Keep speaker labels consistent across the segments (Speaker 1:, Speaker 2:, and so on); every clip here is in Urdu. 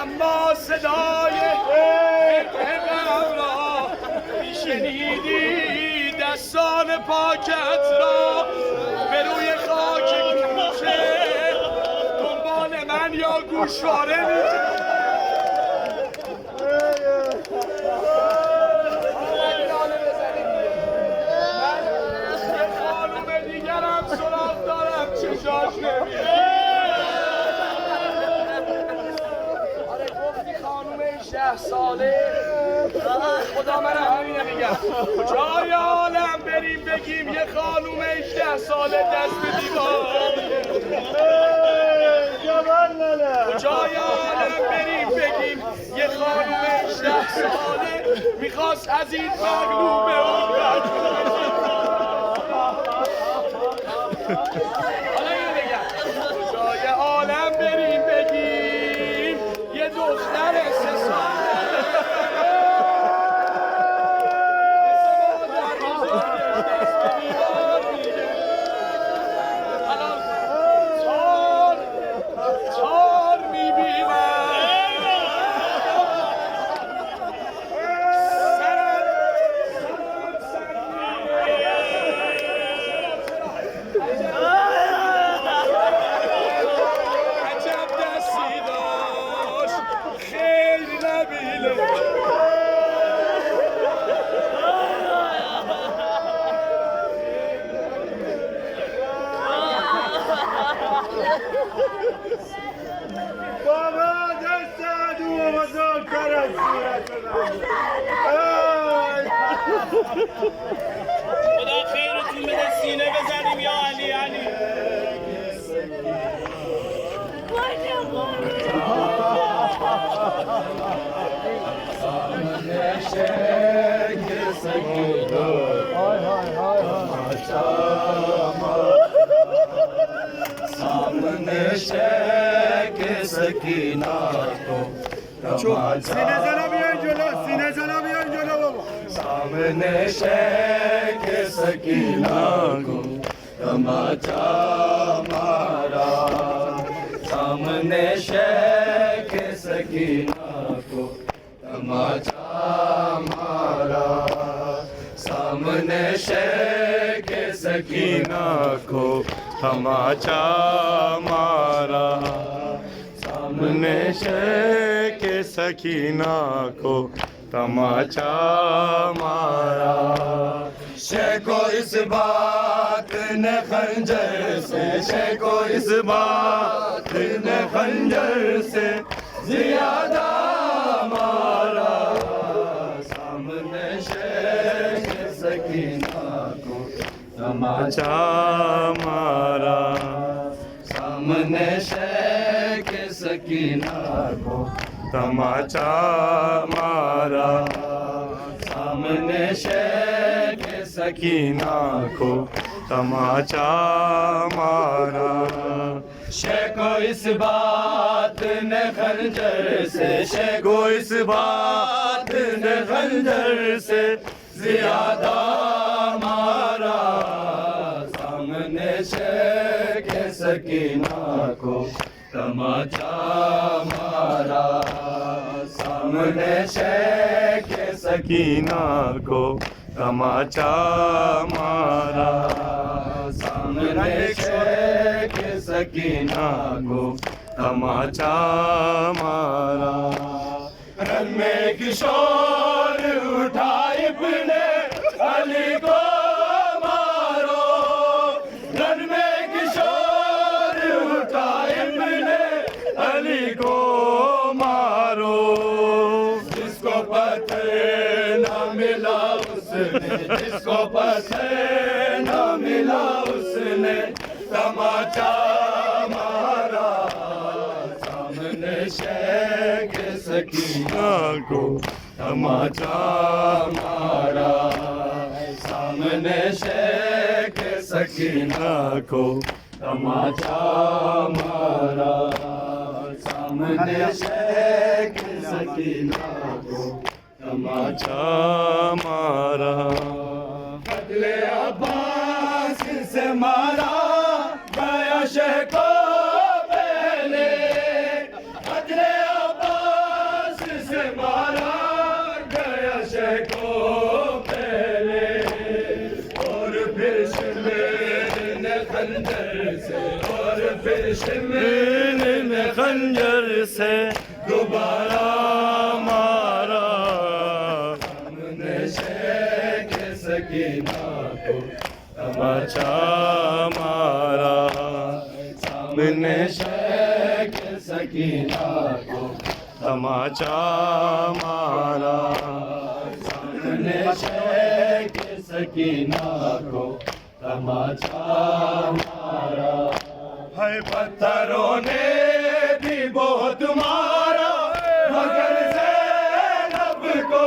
Speaker 1: اما صدای غم را میشنیدی دستان پاکت را به روی خاک کوچه دنبال من یا گوشواره می‌کردی. چشاش نمیره. آره گفتی خانوم 18 ساله خدا من همینه میگم کجای عالم بریم بگیم یه خانوم 18 ساله دست به دیوار کجای عالم بریم بگیم یه خانوم 18 ساله میخواست از این مغلوبه اون جای عالم بریم بگیم یه دختر 3 ساله تار میبینم بابا دست عدو و مزاکر از صورت خدا خیرتون بده سینه بزنیم یا علی علی سامنے شیک سکینات کو سینے زنا بیان جلو سینے زنا بیان جلو بابا سامنے شیک سکینات کو تماچا مارا سامنے شیک سکینات کو تماچا مارا سامنے شیک سکینات کو تماچا مارا سامنے شیخ سکینہ کو تماچا مارا شیخ کو اس بات نے خنجر سے شیخ کو اس بات نے خنجر سے زیادہ مارا سامنے شیخ سکینہ کو تماچا مارا سامنے شیخ سکینہ کو تماچا مارا سامنے شیخ سکینہ کو تماچا مارا شیخ کو اس بات نے خنجر سے شیخ کو اس بات نے خنجر سے زیادہ مارا سامنے شیخ سکینہ کو تماچا مارا سامنے شیخ سکینہ کو تماچا مارا سامنے شیخ سکینہ کو تماچا مارا رن میں کشور اٹھا ابن علی کو مارو رن میں کشور اٹھا ابن علی کو مارو جس کو پتہ نہ ملا اس نے جس کو پتہ نہ ملا اس نے تماچا مارا سامنے شیخ سکینہ کو تماچا مارا سامنے شیخ سکینہ کو تماچا مارا سامنے شیخ سکینہ کو تماچا مارا قتل عباس سے مارا گیا شیخ کو پہلے قتل عباس کو پہلے اور پھر شمر نے خنجر سے اور پھر شمر نے خنجر سے دوبارہ مارا سامنے شیخ سکینہ کو تماچا مارا سامنے شیخ سکینہ کو تماچا مارا سامنے شیخ سکینہ کو تماچا مارا ہے پتھروں نے بھی بہت مارا مگر زینب کو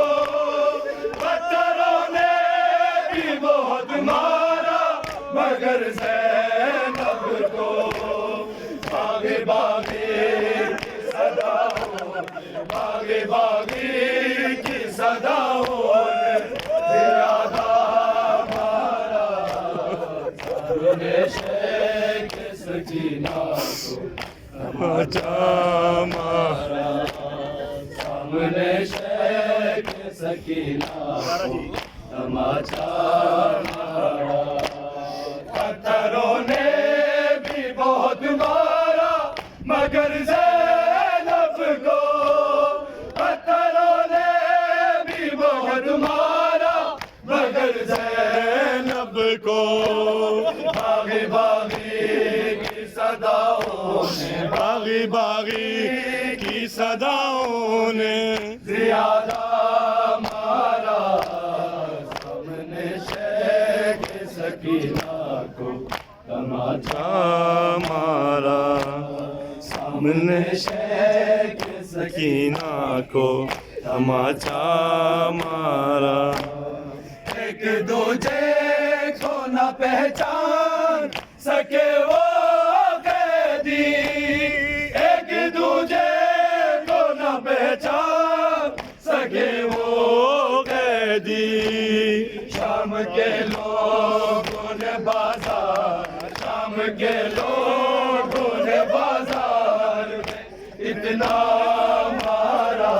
Speaker 1: پتھروں نے بھی بہت مارا مگر زینب کو باغی باغی کی صداؤں باغی باغی کی صداؤں نے زیادہ مارا سامنے شیخ سکینہ کو تماچا مارا سامنے شیخ سکینہ کو تماچا مارا پتھروں نے بھی بہت مارا مگر زینب کو پتھروں نے بھی بہت مارا مگر زینب کو باغی باغی کی صداؤں نے باغی باغی کی صداؤں نے زیادہ مارا سامنے شیخ سکینہ کو تماچا مارا سامنے شیخ سکینہ کو تماچا مارا ایک دوجے کو نہ پہچان سکے وہ قیدی ایک دوجے کو نہ پہچان سکے وہ قیدی شام کے لوگوں نے بازار شام کے لوگوں نے بازار میں اتنا مارا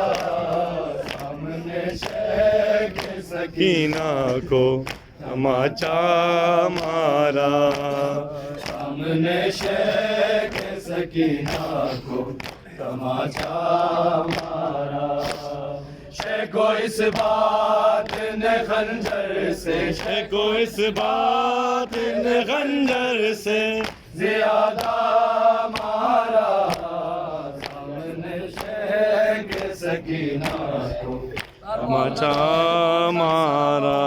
Speaker 1: سامنے شیخ سکینہ کو تماچا مارا سامنے شیخ سکینہ کو تماچا مارا شیخ کو اس بات نے خنجر سے شیخ کو اس بات نے خنجر سے زیادہ مارا سامنے شیخ سکینہ کو تماچا مارا